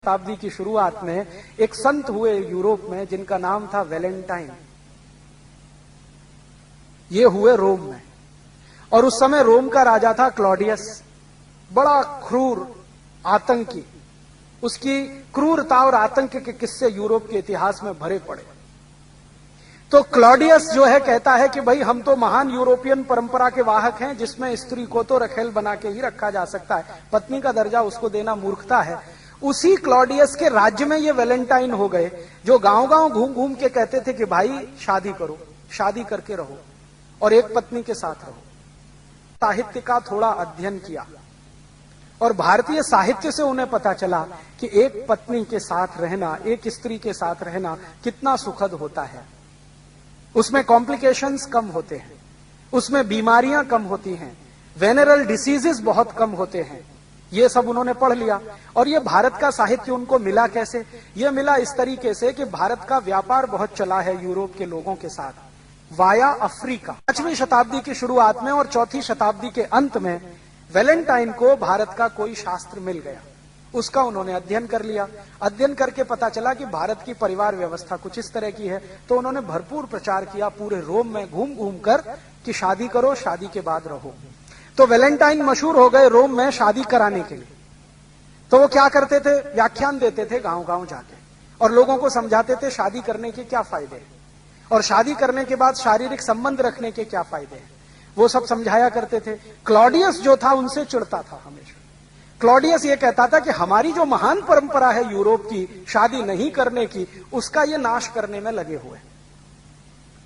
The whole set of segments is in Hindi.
शताब्दी की शुरुआत में एक संत हुए यूरोप में जिनका नाम था वैलेंटाइन। ये हुए रोम में, और उस समय रोम का राजा था क्लॉडियस, बड़ा क्रूर आतंकी। उसकी क्रूरता और आतंक के किस्से यूरोप के इतिहास में भरे पड़े। तो क्लॉडियस जो है कहता है कि भाई हम तो महान यूरोपियन परंपरा के वाहक हैं, जिसमें स्त्री को तो रखेल बना के ही रखा जा सकता है, पत्नी का दर्जा उसको देना मूर्खता है। उसी क्लॉडियस के राज्य में ये वैलेंटाइन हो गए, जो गांव-गांव घूम घूम के कहते थे कि भाई शादी करो, शादी करके रहो और एक पत्नी के साथ रहो। साहित्य का थोड़ा अध्ययन किया और भारतीय साहित्य से उन्हें पता चला कि एक पत्नी के साथ रहना, एक स्त्री के साथ रहना कितना सुखद होता है। उसमें कॉम्प्लिकेशंस कम होते हैं, उसमें बीमारियां कम होती हैं, वेनरल डिसीजेस बहुत कम होते हैं। ये सब उन्होंने पढ़ लिया। और ये भारत का साहित्य उनको मिला कैसे? ये मिला इस तरीके से कि भारत का व्यापार बहुत चला है यूरोप के लोगों के साथ वाया अफ्रीका। 5वीं शताब्दी की शुरुआत में और 4वीं शताब्दी के अंत में वैलेंटाइन को भारत का कोई शास्त्र मिल गया, उसका उन्होंने अध्ययन कर लिया। अध्ययन करके पता चला कि भारत की परिवार व्यवस्था कुछ इस तरह की है, तो उन्होंने भरपूर प्रचार किया पूरे रोम में घूम घूम कर कि शादी करो, शादी के बाद रहो। तो वैलेंटाइन मशहूर हो गए रोम में शादी कराने के लिए। तो वो क्या करते थे? व्याख्यान देते थे गांव गांव जाके और लोगों को समझाते थे शादी करने के क्या फायदे हैं और शादी करने के बाद शारीरिक संबंध रखने के क्या फायदे हैं, वो सब समझाया करते थे। क्लॉडियस जो था उनसे चिढ़ता था हमेशा। क्लॉडियस ये कहता था कि हमारी जो महान परंपरा है यूरोप की शादी नहीं करने की, उसका ये नाश करने में लगे हुए।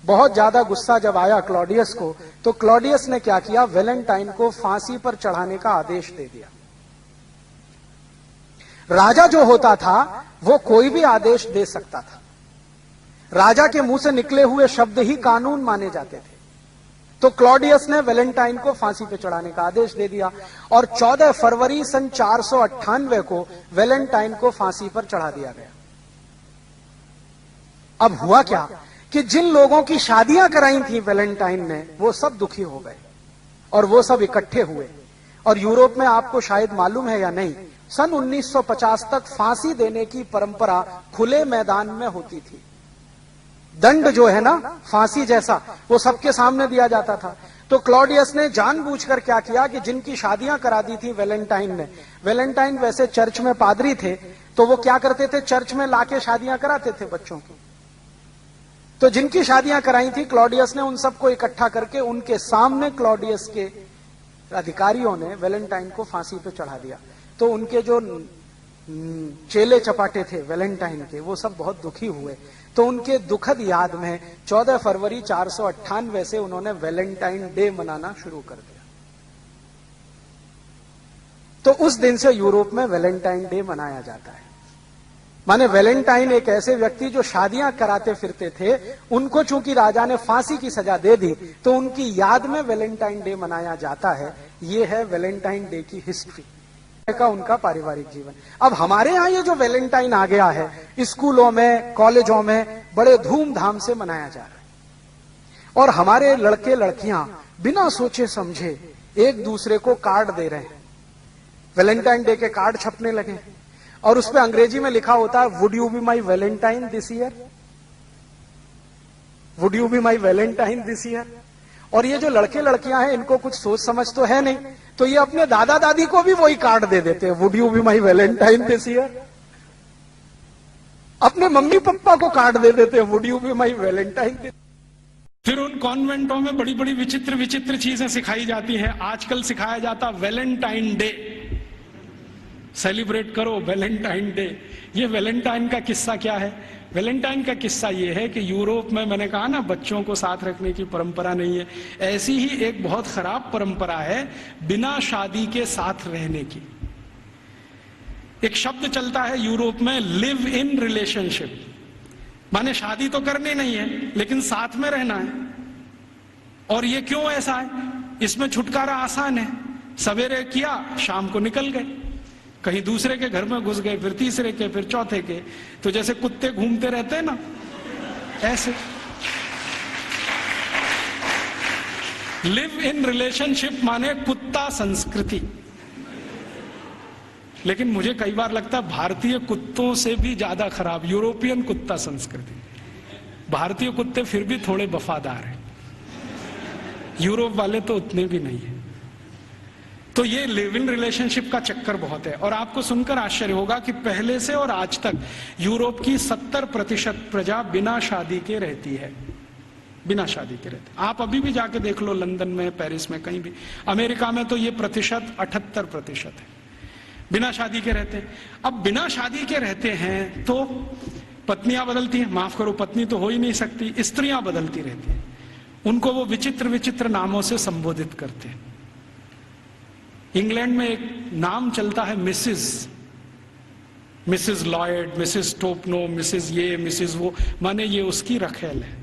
बहुत ज्यादा गुस्सा जब आया क्लॉडियस को, तो क्लॉडियस ने क्या किया? वैलेंटाइन को फांसी पर चढ़ाने का आदेश दे दिया। राजा जो होता था वो कोई भी आदेश दे सकता था, राजा के मुंह से निकले हुए शब्द ही कानून माने जाते थे। तो क्लॉडियस ने वैलेंटाइन को फांसी पे चढ़ाने का आदेश दे दिया और 14 फरवरी सन 498 को वैलेंटाइन को फांसी पर चढ़ा दिया गया। अब हुआ क्या कि जिन लोगों की शादियां कराई थी वैलेंटाइन ने, वो सब दुखी हो गए और वो सब इकट्ठे हुए। और यूरोप में आपको शायद मालूम है या नहीं, सन 1950 तक फांसी देने की परंपरा खुले मैदान में होती थी। दंड जो है ना फांसी जैसा, वो सबके सामने दिया जाता था। तो क्लॉडियस ने जानबूझकर क्या किया कि जिनकी शादियां करा दी थी वैलेंटाइन ने, वैलेंटाइन वैसे चर्च में पादरी थे, तो वो क्या करते थे? चर्च में लाके शादियां कराते थे बच्चों की। तो जिनकी शादियां कराई थी क्लॉडियस ने उन सबको इकट्ठा करके उनके सामने क्लॉडियस के अधिकारियों ने वैलेंटाइन को फांसी पे चढ़ा दिया। तो उनके जो चेले चपाटे थे वैलेंटाइन के, वो सब बहुत दुखी हुए। तो उनके दुखद याद में 14 फरवरी 498 से उन्होंने वैलेंटाइन डे मनाना शुरू कर दिया। तो उस दिन से यूरोप में वैलेंटाइन डे मनाया जाता है। माने वैलेंटाइन एक ऐसे व्यक्ति जो शादियां कराते फिरते थे, उनको चूंकि राजा ने फांसी की सजा दे दी, तो उनकी याद में वैलेंटाइन डे मनाया जाता है। ये है वैलेंटाइन डे की हिस्ट्री का उनका पारिवारिक जीवन। अब हमारे यहां ये जो वैलेंटाइन आ गया है, स्कूलों में, कॉलेजों में बड़े धूमधाम से मनाया जा रहा है और हमारे लड़के लड़कियां बिना सोचे समझे एक दूसरे को कार्ड दे रहे हैं। वैलेंटाइन डे के कार्ड छपने लगे और उसपे अंग्रेजी में लिखा होता है, would you be my Valentine this year, would you be my Valentine this year. और ये जो लड़के लड़कियां हैं, इनको कुछ सोच समझ तो है नहीं, तो ये अपने दादा दादी को भी वही कार्ड दे देते हैं, would you be my Valentine this year. अपने मम्मी पापा को कार्ड दे देते हैं, would you be my Valentine this. फिर उन कॉन्वेंटों में बड़ी बड़ी विचित्र विचित्र चीजें सिखाई जाती हैं। आजकल सिखाया जाता वैलेंटाइन डे, सेलिब्रेट करो वैलेंटाइन डे। ये वैलेंटाइन का किस्सा क्या है? वैलेंटाइन का किस्सा ये है कि यूरोप में, मैंने कहा ना, बच्चों को साथ रखने की परंपरा नहीं है। ऐसी ही एक बहुत खराब परंपरा है बिना शादी के साथ रहने की। एक शब्द चलता है यूरोप में, लिव इन रिलेशनशिप, माने शादी तो करनी नहीं है लेकिन साथ में रहना है। और ये क्यों ऐसा है? इसमें छुटकारा आसान है, सवेरे किया शाम को निकल गए, कहीं दूसरे के घर में घुस गए, फिर तीसरे के, फिर चौथे के। तो जैसे कुत्ते घूमते रहते हैं ना, ऐसे। लिव इन रिलेशनशिप माने कुत्ता संस्कृति। लेकिन मुझे कई बार लगता है भारतीय कुत्तों से भी ज्यादा खराब यूरोपियन कुत्ता संस्कृति। भारतीय कुत्ते फिर भी थोड़े वफादार हैं, यूरोप वाले तो उतने भी नहीं है। तो ये लिव इन रिलेशनशिप का चक्कर बहुत है। और आपको सुनकर आश्चर्य होगा कि पहले से और आज तक यूरोप की 70% प्रजा बिना शादी के रहती है, बिना शादी के रहते। आप अभी भी जाके देख लो, लंदन में, पेरिस में, कहीं भी। अमेरिका में तो ये प्रतिशत 78% है, बिना शादी के रहते हैं। अब बिना शादी के रहते हैं तो पत्नियां बदलती हैं, माफ करो पत्नी तो हो ही नहीं सकती, स्त्रियां बदलती रहती हैं। उनको वो विचित्र विचित्र नामों से संबोधित करते हैं। इंग्लैंड में एक नाम चलता है Mrs Lloyd, Mrs Topno, Mrs ये, मिसिस वो, माने ये उसकी रखेल है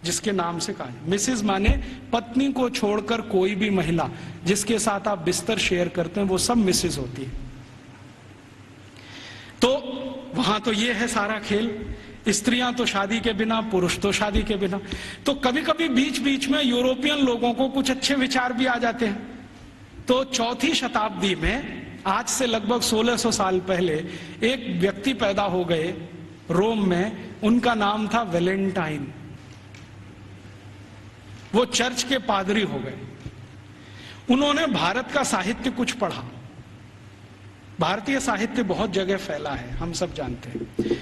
जिसके नाम से कहा। मिसिस माने पत्नी को छोड़कर कोई भी महिला जिसके साथ आप बिस्तर शेयर करते हैं वो सब मिसिस होती है। तो वहां तो ये है सारा खेल, स्त्रियां तो शादी के बिना, पुरुष तो शादी के बिना। तो कभी कभी बीच बीच में यूरोपियन लोगों को कुछ अच्छे विचार भी आ जाते हैं। तो 4वीं शताब्दी में, आज से लगभग 1600 साल पहले, एक व्यक्ति पैदा हो गए रोम में, उनका नाम था वैलेंटाइन। वो चर्च के पादरी हो गए। उन्होंने भारत का साहित्य कुछ पढ़ा। भारतीय साहित्य बहुत जगह फैला है, हम सब जानते हैं।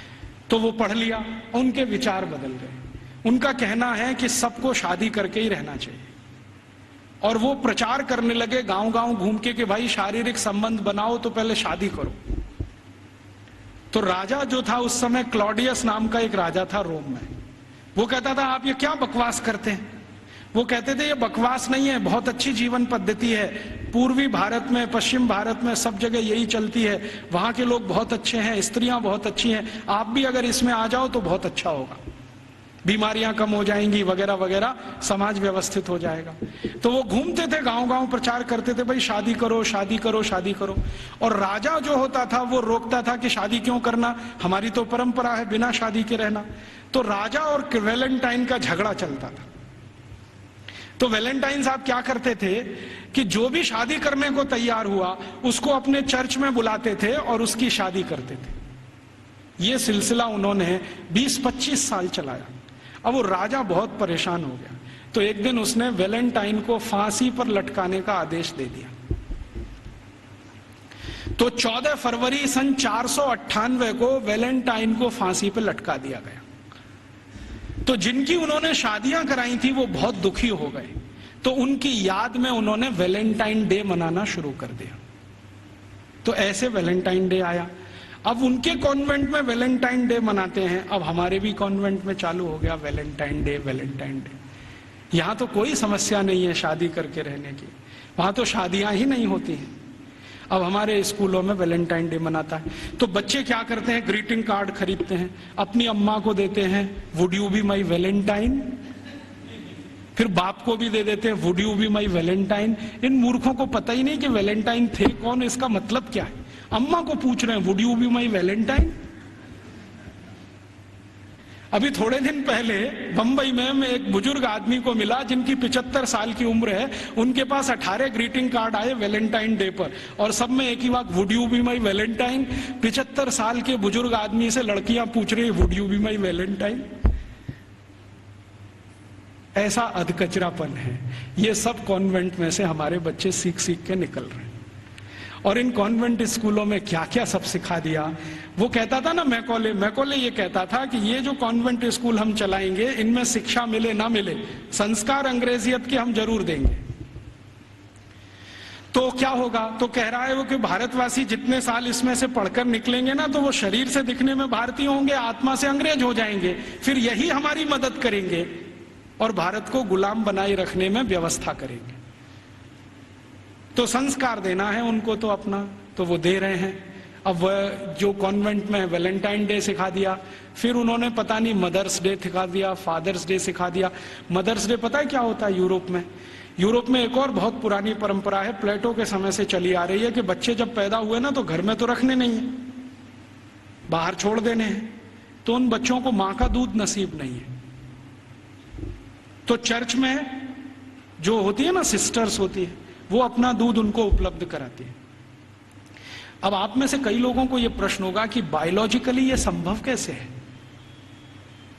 तो वो पढ़ लिया, उनके विचार बदल गए। उनका कहना है कि सबको शादी करके ही रहना चाहिए। और वो प्रचार करने लगे गांव गांव घूम के कि भाई शारीरिक संबंध बनाओ तो पहले शादी करो। तो राजा जो था उस समय, क्लॉडियस नाम का एक राजा था रोम में, वो कहता था आप ये क्या बकवास करते हैं। वो कहते थे ये बकवास नहीं है, बहुत अच्छी जीवन पद्धति है, पूर्वी भारत में, पश्चिम भारत में सब जगह यही चलती है, वहां के लोग बहुत अच्छे हैं, स्त्रियां बहुत अच्छी हैं, आप भी अगर इसमें आ जाओ तो बहुत अच्छा होगा, बीमारियां कम हो जाएंगी वगैरह वगैरह, समाज व्यवस्थित हो जाएगा। तो वो घूमते थे गांव गांव, प्रचार करते थे भाई शादी करो, शादी करो, शादी करो। और राजा जो होता था वो रोकता था कि शादी क्यों करना, हमारी तो परंपरा है बिना शादी के रहना। तो राजा और वैलेंटाइन का झगड़ा चलता था। तो वैलेंटाइन साहब क्या करते थे कि जो भी शादी करने को तैयार हुआ उसको अपने चर्च में बुलाते थे और उसकी शादी करते थे। ये सिलसिला उन्होंने 20-25 साल चलाया। अब वो राजा बहुत परेशान हो गया, तो एक दिन उसने वैलेंटाइन को फांसी पर लटकाने का आदेश दे दिया। तो 14 फरवरी सन 498 को वैलेंटाइन को फांसी पर लटका दिया गया। तो जिनकी उन्होंने शादियां कराई थी वो बहुत दुखी हो गए, तो उनकी याद में उन्होंने वैलेंटाइन डे मनाना शुरू कर दिया। तो ऐसे वैलेंटाइन डे आया। अब उनके कॉन्वेंट में वैलेंटाइन डे मनाते हैं, अब हमारे भी कॉन्वेंट में चालू हो गया वैलेंटाइन डे, वैलेंटाइन डे। यहां तो कोई समस्या नहीं है शादी करके रहने की, वहां तो शादियां ही नहीं होती हैं। अब हमारे स्कूलों में वैलेंटाइन डे मनाता है। तो बच्चे क्या करते हैं, ग्रीटिंग कार्ड खरीदते हैं, अपनी अम्मा को देते हैं would you be my valentine, फिर बाप को भी दे देते हैं would you be my valentine. इन मूर्खों को पता ही नहीं कि वैलेंटाइन थे कौन, इसका मतलब क्या है। अम्मा को पूछ रहे हैं would you be my Valentine. अभी थोड़े दिन पहले बंबई में मैं एक बुजुर्ग आदमी को मिला जिनकी 75 साल की उम्र है, उनके पास 18 ग्रीटिंग कार्ड आए वैलेंटाइन डे पर, और सब में एक ही बात, would you be my Valentine. 75 साल के बुजुर्ग आदमी से लड़कियां पूछ रही would you be my Valentine. ऐसा अधकचरापन है। ये सब कॉन्वेंट में से हमारे बच्चे सीख सीख के निकल रहे हैं। और इन कॉन्वेंट स्कूलों में क्या क्या सब सिखा दिया। वो कहता था ना मैकॉले ये कहता था कि ये जो कॉन्वेंट स्कूल हम चलाएंगे इनमें शिक्षा मिले ना मिले, संस्कार अंग्रेजियत के हम जरूर देंगे। तो क्या होगा, तो कह रहा है वो कि भारतवासी जितने साल इसमें से पढ़कर निकलेंगे ना, तो वो शरीर से दिखने में भारतीय होंगे, आत्मा से अंग्रेज हो जाएंगे, फिर यही हमारी मदद करेंगे और भारत को गुलाम बनाए रखने में व्यवस्था करेंगे। तो संस्कार देना है उनको तो अपना, तो वो दे रहे हैं। अब जो कॉन्वेंट में वैलेंटाइन डे सिखा दिया, फिर उन्होंने पता नहीं मदर्स डे सिखा दिया, फादर्स डे सिखा दिया। मदर्स डे पता है क्या होता है यूरोप में? यूरोप में एक और बहुत पुरानी परंपरा है, प्लेटो के समय से चली आ रही है, कि बच्चे जब पैदा हुए ना तो घर में तो रखने नहीं है, बाहर छोड़ देने हैं। तो उन बच्चों को मां का दूध नसीब नहीं है, तो चर्च में जो होती है ना सिस्टर्स होती है, वो अपना दूध उनको उपलब्ध कराती है। अब आप में से कई लोगों को यह प्रश्न होगा कि बायोलॉजिकली यह संभव कैसे है,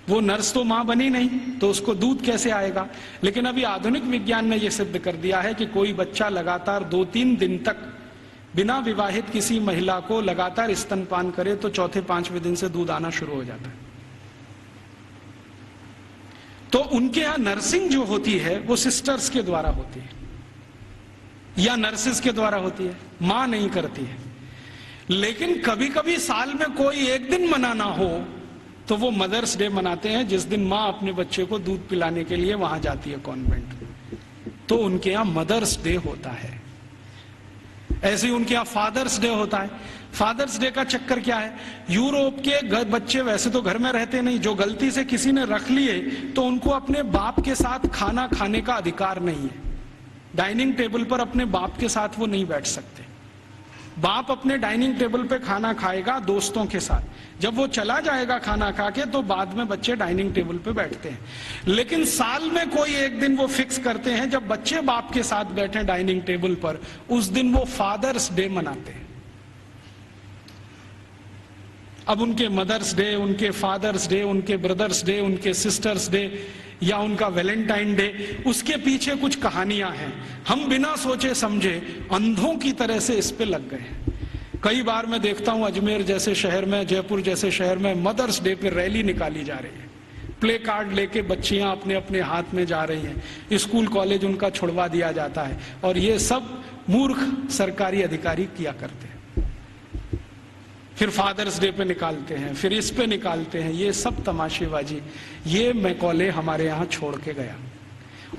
वो नर्स तो मां बनी नहीं तो उसको दूध कैसे आएगा। लेकिन अभी आधुनिक विज्ञान ने यह सिद्ध कर दिया है कि कोई बच्चा लगातार 2-3 दिन तक बिना विवाहित किसी महिला को लगातार स्तनपान करे तो चौथे 5वें दिन से दूध आना शुरू हो जाता है। तो उनके यहां नर्सिंग जो होती है वो सिस्टर्स के द्वारा होती है या नर्सिस के द्वारा होती है, मां नहीं करती है। लेकिन कभी कभी साल में कोई एक दिन मनाना हो तो वो मदर्स डे मनाते हैं, जिस दिन मां अपने बच्चे को दूध पिलाने के लिए वहां जाती है कॉन्वेंट, तो उनके यहां मदर्स डे होता है। ऐसे ही उनके यहां फादर्स डे होता है। फादर्स डे का चक्कर क्या है, यूरोप के बच्चे वैसे तो घर में रहते नहीं, जो गलती से किसी ने रख लिए तो उनको अपने बाप के साथ खाना खाने का अधिकार नहीं है। डाइनिंग टेबल पर अपने बाप के साथ वो नहीं बैठ सकते। बाप अपने डाइनिंग टेबल पे खाना खाएगा दोस्तों के साथ, जब वो चला जाएगा खाना खा के तो बाद में बच्चे डाइनिंग टेबल पे बैठते हैं। लेकिन साल में कोई एक दिन वो फिक्स करते हैं जब बच्चे बाप के साथ बैठे डाइनिंग टेबल पर, उस दिन वो फादर्स डे मनाते हैं। अब उनके मदर्स डे, उनके फादर्स डे, उनके ब्रदर्स डे, उनके सिस्टर्स डे या उनका वैलेंटाइन डे, उसके पीछे कुछ कहानियां हैं। हम बिना सोचे समझे अंधों की तरह से इस पे लग गए। कई बार मैं देखता हूं अजमेर जैसे शहर में, जयपुर जैसे शहर में मदर्स डे पे रैली निकाली जा रही है, प्ले कार्ड लेके बच्चियां अपने अपने हाथ में जा रही हैं, स्कूल कॉलेज उनका छुड़वा दिया जाता है, और ये सब मूर्ख सरकारी अधिकारी किया करते हैं। फिर फादर्स डे पे निकालते हैं, फिर इस पे निकालते हैं, ये सब तमाशेबाजी। ये मैकॉले हमारे यहां छोड़ के गया,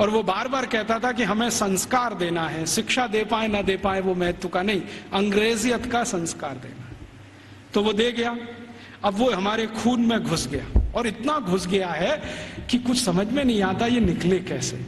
और वो बार बार कहता था कि हमें संस्कार देना है, शिक्षा दे पाए ना दे पाए वो महत्व का नहीं, अंग्रेजियत का संस्कार देना है। तो वो दे गया। अब वो हमारे खून में घुस गया, और इतना घुस गया है कि कुछ समझ में नहीं आता ये निकले कैसे।